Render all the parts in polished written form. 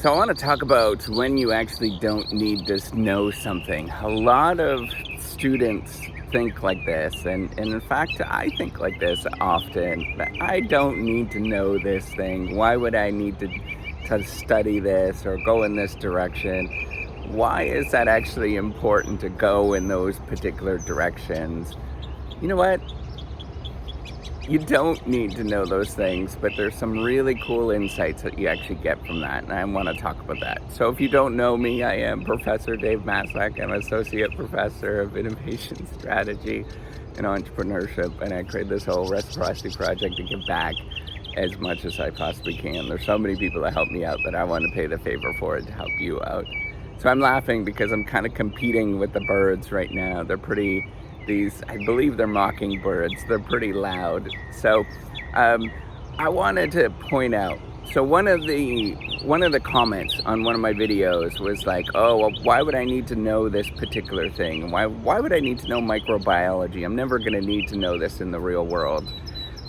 So I want to talk about when you actually don't need to know something. A lot of students think like this, and in fact, I think like this often. But I don't need to know this thing. Why would I need to study this or go in this direction? Why is that actually important to go in those particular directions? You know what? You don't need to know those things, but there's some really cool insights that you actually get from that, and I want to talk about that. So if you don't know me, I am Professor Dave Maslak. I'm Associate Professor of Innovation Strategy and Entrepreneurship, and I created this whole reciprocity project to give back as much as I possibly can. There's so many people that help me out that I want to pay the favor for it to help you out. So I'm laughing because I'm kind of competing with the birds right now. I believe they're mockingbirds. They're pretty loud. So I wanted to point out, so one of the comments on one of my videos was like, oh, well, why would I need to know this particular thing? Why would I need to know microbiology? I'm never going to need to know this in the real world.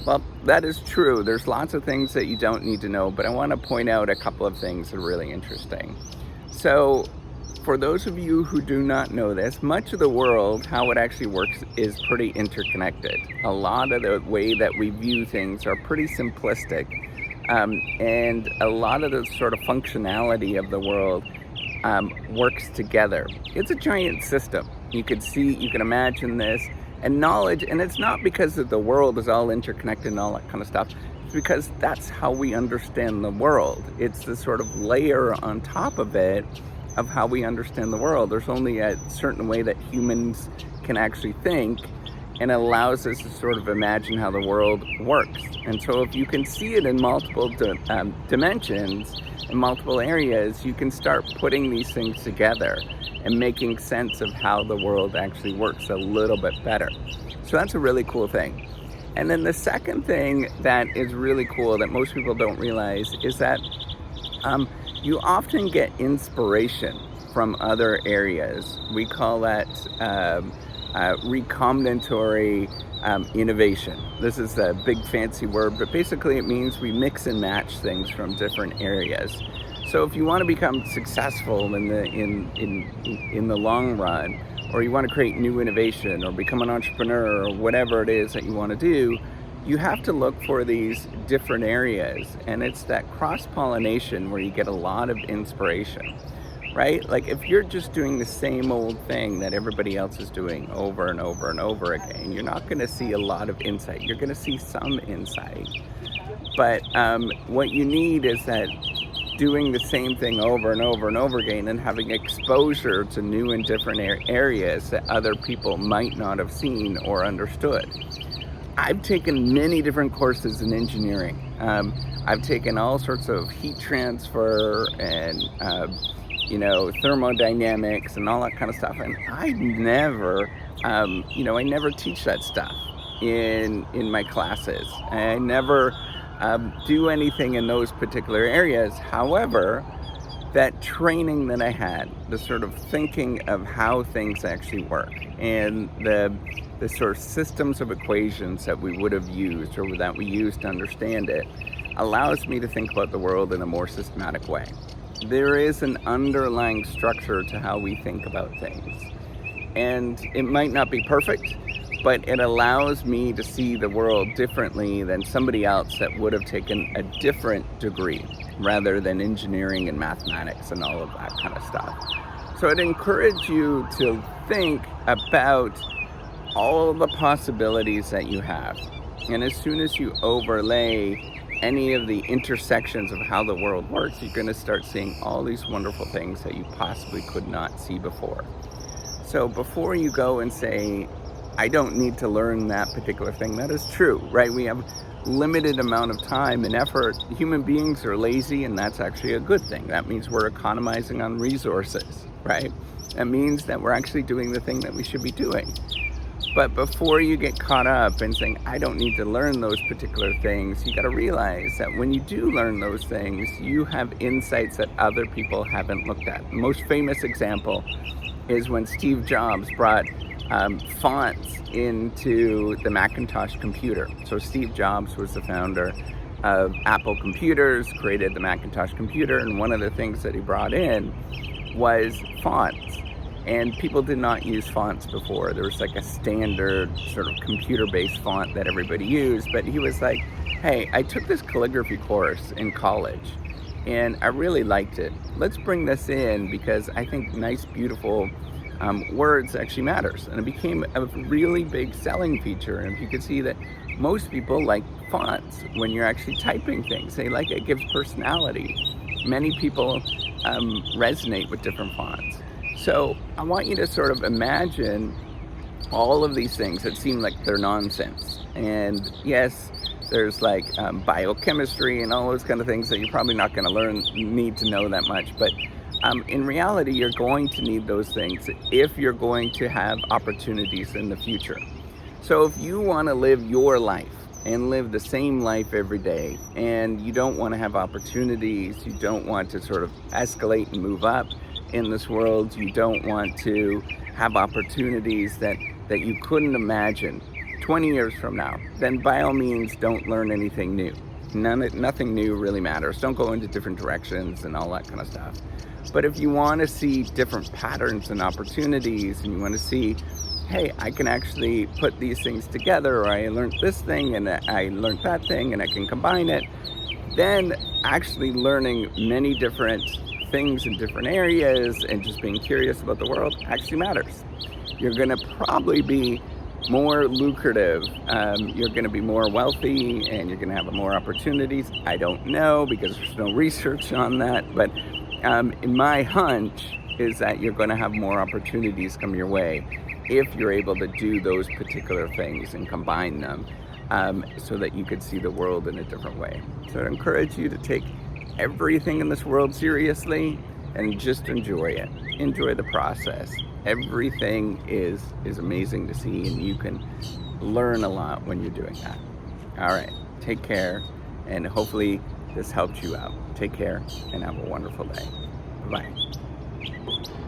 Well, that is true. There's lots of things that you don't need to know, but I want to point out a couple of things that are really interesting. So for those of you who do not know this, much of the world, how it actually works is pretty interconnected. A lot of the way that we view things are pretty simplistic, and a lot of the sort of functionality of the world works together. It's a giant system. You can imagine this, and knowledge, and it's not because the world is all interconnected and all that kind of stuff. It's because that's how we understand the world. It's the sort of layer on top of it of how we understand the world. There's only a certain way that humans can actually think, and it allows us to sort of imagine how the world works. And so if you can see it in multiple dimensions, in multiple areas, you can start putting these things together and making sense of how the world actually works a little bit better. So that's a really cool thing. And then the second thing that is really cool that most people don't realize is that you often get inspiration from other areas. We call that recombinatory innovation. This is a big fancy word, but basically it means we mix and match things from different areas. So if you want to become successful in the long run, or you want to create new innovation or become an entrepreneur or whatever it is that you want to do, you have to look for these different areas, and it's that cross-pollination where you get a lot of inspiration, right? Like if you're just doing the same old thing that everybody else is doing over and over and over again, you're not going to see a lot of insight. You're going to see some insight, but what you need is that doing the same thing over and over and over again and having exposure to new and different areas that other people might not have seen or understood. I've taken many different courses in engineering. I've taken all sorts of heat transfer and thermodynamics and all that kind of stuff. And I never teach that stuff in my classes. I never do anything in those particular areas. However, that training that I had, the sort of thinking of how things actually work, and the sort of systems of equations that we would have used or that we use to understand it, allows me to think about the world in a more systematic way. There is an underlying structure to how we think about things, and it might not be perfect, but it allows me to see the world differently than somebody else that would have taken a different degree rather than engineering and mathematics and all of that kind of stuff. So I'd encourage you to think about all the possibilities that you have. And as soon as you overlay any of the intersections of how the world works, you're going to start seeing all these wonderful things that you possibly could not see before. So before you go and say, I don't need to learn that particular thing, that is true, right? We have limited amount of time and effort. Human beings are lazy, and that's actually a good thing. That means we're economizing on resources, right? That means that we're actually doing the thing that we should be doing. But before you get caught up in saying, I don't need to learn those particular things, you got to realize that when you do learn those things, you have insights that other people haven't looked at. The most famous example is when Steve Jobs brought fonts into the Macintosh computer. So Steve Jobs was the founder of Apple computers, created the Macintosh computer, and one of the things that he brought in was fonts. And people did not use fonts before. There was like a standard sort of computer-based font that everybody used, but he was like, hey, I took this calligraphy course in college and I really liked it. Let's bring this in because I think nice, beautiful words actually matters. And it became a really big selling feature. And you could see that most people like fonts when you're actually typing things. They like it, it gives personality. Many people resonate with different fonts. So I want you to sort of imagine all of these things that seem like they're nonsense. And yes, there's like biochemistry and all those kind of things that you're probably not going to need to know that much. But in reality, you're going to need those things if you're going to have opportunities in the future. So if you want to live your life and live the same life every day, and you don't want to have opportunities, you don't want to sort of escalate and move up in this world, you don't want to have opportunities that you couldn't imagine 20 years from now, then by all means don't learn anything new. Nothing new really matters. Don't go into different directions and all that kind of stuff. But if you want to see different patterns and opportunities, and you want to see, hey, I can actually put these things together, or I learned this thing and I learned that thing and I can combine it, then actually learning many different things in different areas and just being curious about the world actually matters. You're going to probably be more lucrative, you're going to be more wealthy, and you're going to have more opportunities. I don't know because there's no research on that, but in my hunch is that you're going to have more opportunities come your way if you're able to do those particular things and combine them so that you could see the world in a different way. So I encourage you to take everything in this world seriously and just enjoy it. Enjoy the process. Everything is amazing to see, and you can learn a lot when you're doing that. All right, take care, and hopefully this helped you out. Take care and have a wonderful day. Bye-bye.